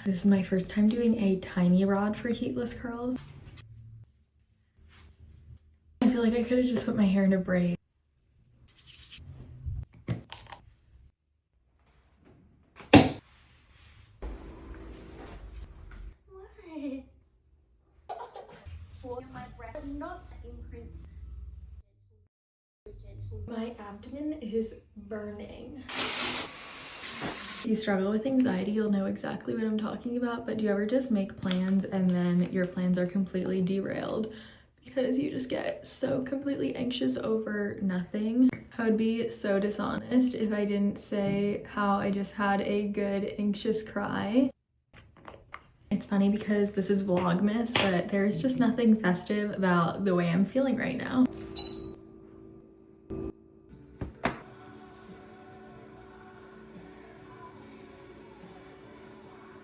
This is my first time doing a tiny rod for heatless curls. I feel like I could have just put my hair in a braid. For my breath, not imprints. My abdomen is burning. If you struggle with anxiety, you'll know exactly what I'm talking about, but do you ever just make plans and then your plans are completely derailed because you just get so completely anxious over nothing? I would be so dishonest if I didn't say how I just had a good anxious cry. It's funny because this is Vlogmas, but there's just nothing festive about the way I'm feeling right now.